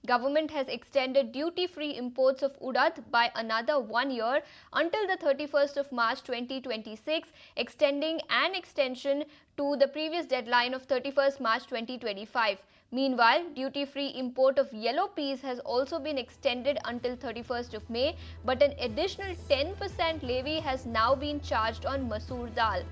Government has extended duty-free imports of Urad by another 1 year until the 31st of March 2026, extending an extension to the previous deadline of 31st March 2025. Meanwhile, duty-free import of yellow peas has also been extended until 31st of May, but an additional 10% levy has now been charged on Masur dal.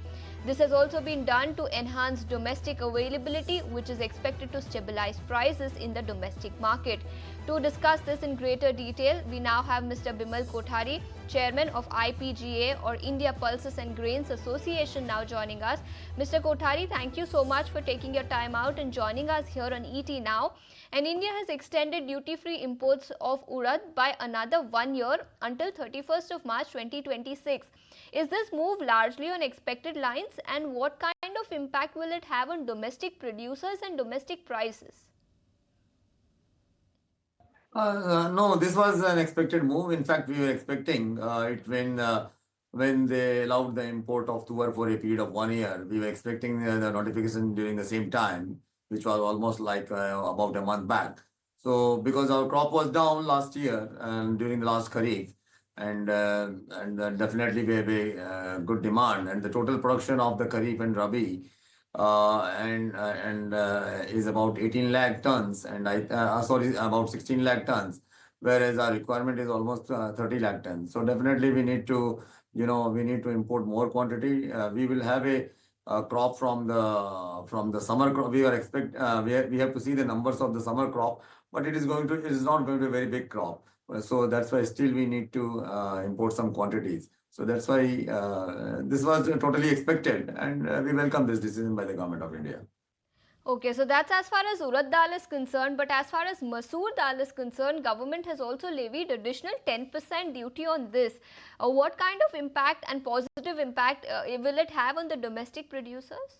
This has also been done to enhance domestic availability, which is expected to stabilize prices in the domestic market. To discuss this in greater detail, we now have Mr. Bimal Kothari, Chairman of IPGA or India Pulses and Grains Association, now joining us. Mr. Kothari, thank you so much for taking your time out and joining us here on ET Now. And India has extended duty-free imports of Urad by another 1 year until 31st of March 2026. Is this move largely on expected lines, and what kind of impact will it have on domestic producers and domestic prices? No, this was an expected move. In fact, we were expecting it when they allowed the import of tuber for a period of 1 year. We were expecting the notification during the same time, which was almost like about a month back. So because our crop was down last year and during the last Kharif, and definitely we have a good demand, and the total production of the Kharif and Rabi is about 18 lakh tons, and sorry, about 16 lakh tons, whereas our requirement is almost 30 lakh tons. So definitely we need to, we need to import more quantity. We will have a crop from the summer crop. We have to see the numbers of the summer crop, but it is not going to be a very big crop. So that's why still we need to import some quantities. So that's why this was totally expected, and we welcome this decision by the Government of India. Okay, so that's as far as Urad dal is concerned, but as far as Masur dal is concerned, government has also levied additional 10% duty on this. What kind of impact and positive impact will it have on the domestic producers?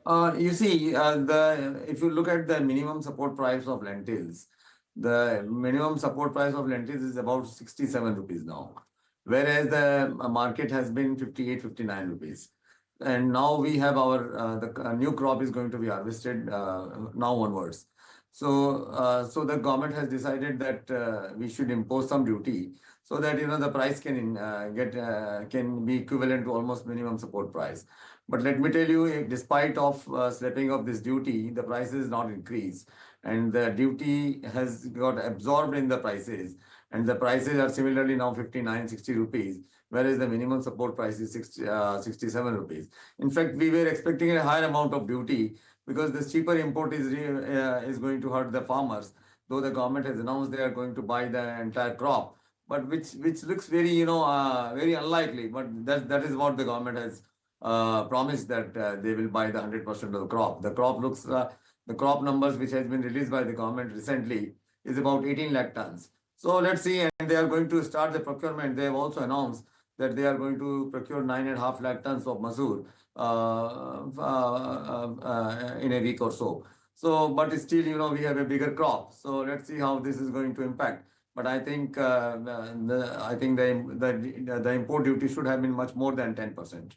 You see, if you look at the minimum support price of lentils, the minimum support price of lentils is about 67 rupees now, whereas the market has been 58, 59 rupees. And now we have the new crop is going to be harvested now onwards. So the government has decided that we should impose some duty so that the price can be equivalent to almost minimum support price. But let me tell you, despite of slapping of this duty, the prices is not increased, and the duty has got absorbed in the prices, and the prices are similarly now 59, 60 rupees, whereas the minimum support price is 67 rupees. In fact, we were expecting a higher amount of duty because this cheaper import is going to hurt the farmers, though the government has announced they are going to buy the entire crop, but which looks very, very unlikely. But that is what the government has promised, that they will buy the 100% of the crop. The crop numbers which has been released by the government recently is about 18 lakh tons. So let's see, and they are going to start the procurement. They have also announced that they are going to procure 9.5 lakh tons of Masur in a week or so. So, but still, we have a bigger crop. So let's see how this is going to impact. But I think the import duty should have been much more than 10%.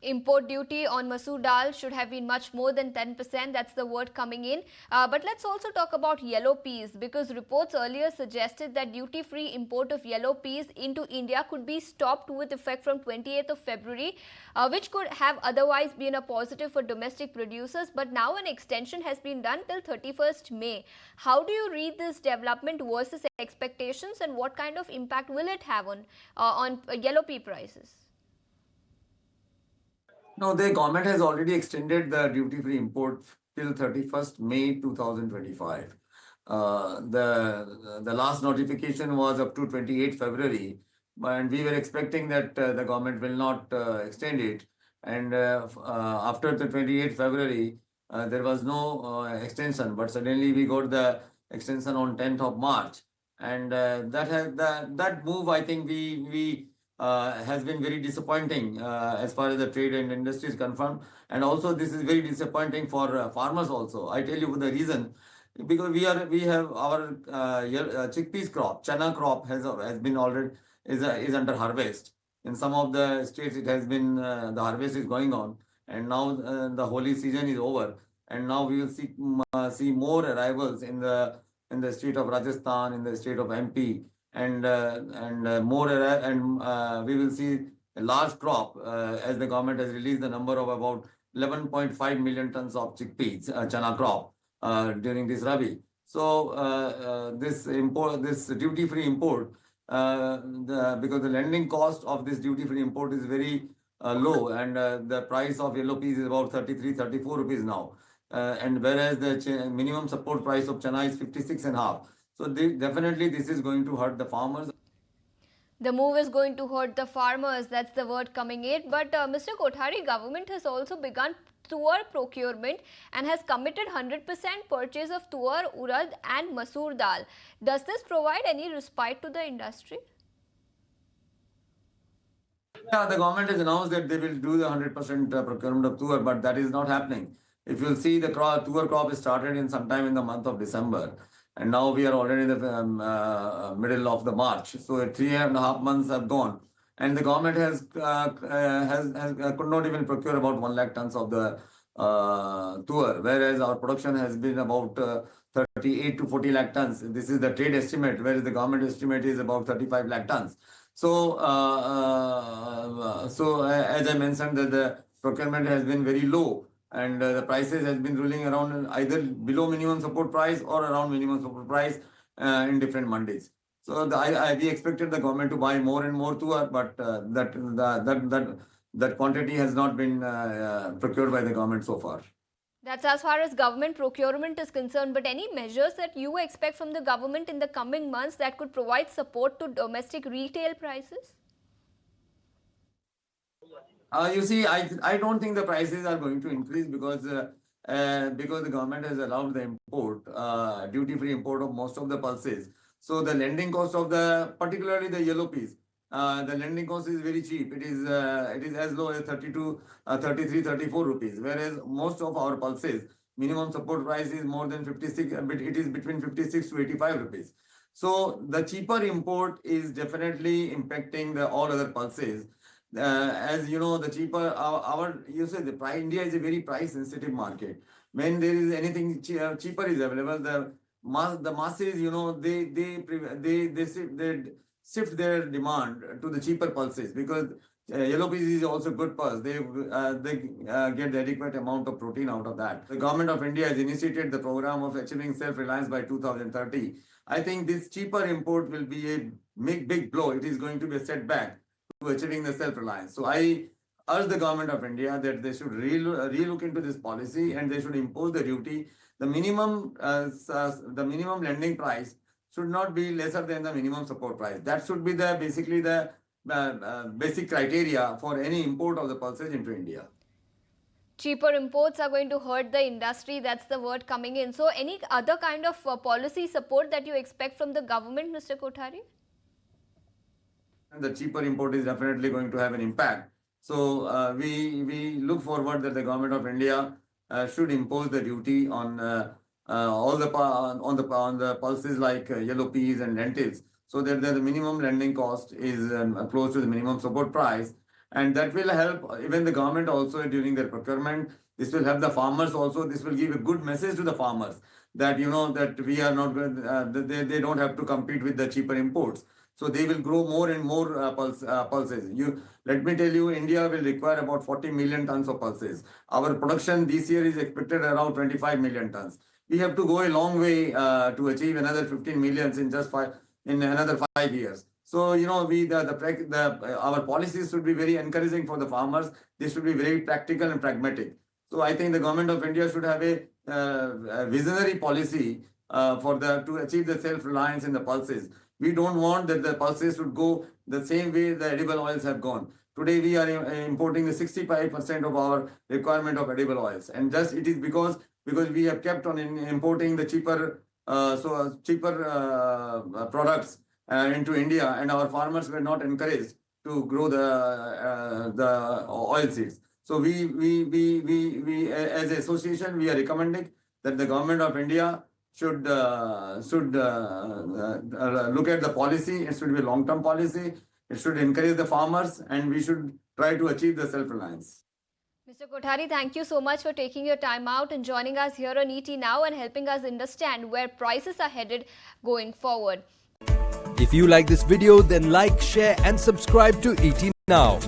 Import duty on Masur dal should have been much more than 10%. That's the word coming in. But let's also talk about yellow peas, because reports earlier suggested that duty-free import of yellow peas into India could be stopped with effect from 28th of February, which could have otherwise been a positive for domestic producers. But now an extension has been done till 31st May. How do you read this development versus expectations, and what kind of impact will it have on yellow pea prices? No, the government has already extended the duty-free import till 31st May 2025. The last notification was up to 28th February, and we were expecting that the government will not extend it. And after the 28th February, there was no extension, but suddenly we got the extension on 10th of March. And that move, I think we has been very disappointing as far as the trade and industry is concerned. And also this is very disappointing for farmers also. I tell you the reason, because we have our chickpeas crop, chana crop has been already is under harvest. In some of the states it has been the harvest is going on, and now the Holi season is over. and now we will see more arrivals in the state of Rajasthan, in the state of MP, and more we will see a large crop as the government has released the number of about 11.5 million tons of chickpeas, chana crop during this Rabi. So this duty-free import, because the lending cost of this duty-free import is very low, and the price of yellow peas is about 33, 34 rupees now. And whereas the minimum support price of chana is 56 and a half. So definitely this is going to hurt the farmers. The move is going to hurt the farmers, that's the word coming in. But Mr. Kothari, government has also begun tuar procurement and has committed 100% purchase of tuar, urad and Masur dal. Does this provide any respite to the industry? Yeah, the government has announced that they will do the 100% procurement of tuar, but that is not happening. If you'll see, the tuar crop is started in sometime in the month of December, and now we are already in the middle of the March. So 3.5 months have gone, and the government could not even procure about 1 lakh tons of the tuar, whereas our production has been about 38 to 40 lakh tons. This is the trade estimate, whereas the government estimate is about 35 lakh tons. So, as I mentioned, that the procurement has been very low, and the prices has been ruling around either below minimum support price or around minimum support price in different mandis. So we expected the government to buy more and more tuar, but that quantity has not been procured by the government so far. That's as far as government procurement is concerned, but any measures that you expect from the government in the coming months that could provide support to domestic retail prices? You see, I don't think the prices are going to increase because the government has allowed the import, duty-free import of most of the pulses. So the lending cost of particularly the yellow peas, the lending cost is very cheap. It is as low as 32, 33, 34 rupees. Whereas most of our pulses, minimum support price is more than 56, but it is between 56 to 85 rupees. So the cheaper import is definitely impacting the all other pulses. As you know, the cheaper you say the price, India is a very price sensitive market. When there is anything cheaper is available, the masses, you know, they shift their demand to the cheaper pulses, because yellow peas is also good pulse. They get the adequate amount of protein out of that. The government of India has initiated the program of achieving self-reliance by 2030. I think this cheaper import will be a big blow. It is going to be a setback to achieving the self-reliance. So I urge the government of India that they should relook into this policy, and they should impose the duty. The minimum lending price should not be lesser than the minimum support price. That should be basically the basic criteria for any import of the pulses into India. Cheaper imports are going to hurt the industry, that's the word coming in. So any other kind of policy support that you expect from the government, Mr. Kothari? The cheaper import is definitely going to have an impact. So we look forward that the government of India should impose the duty on all the on the pulses like yellow peas and lentils, so that the minimum lending cost is close to the minimum support price, and that will help even the government also during their procurement. This will help the farmers also. This will give a good message to the farmers that, you know, that we are not they don't have to compete with the cheaper imports. So they will grow more and more pulses. Let me tell you, India will require about 40 million tons of pulses. Our production this year is expected around 25 million tons. We have to go a long way to achieve another 15 millions in another 5 years. So, you know, our policies should be very encouraging for the farmers. They should be very practical and pragmatic. So I think the government of India should have a visionary policy to achieve the self-reliance in the pulses. We don't want that the pulses should go the same way the edible oils have gone. Today we are importing the 65% of our requirement of edible oils, and just it is because we have kept on importing the cheaper products into India, and our farmers were not encouraged to grow the oil seeds. So we as an association, we are recommending that the government of India should look at the policy. It should be a long-term policy. It should encourage the farmers, and we should try to achieve the self-reliance. Mr. Kothari, thank you so much for taking your time out and joining us here on ET Now and helping us understand where prices are headed going forward. If you like this video, then like, share and subscribe to ET Now.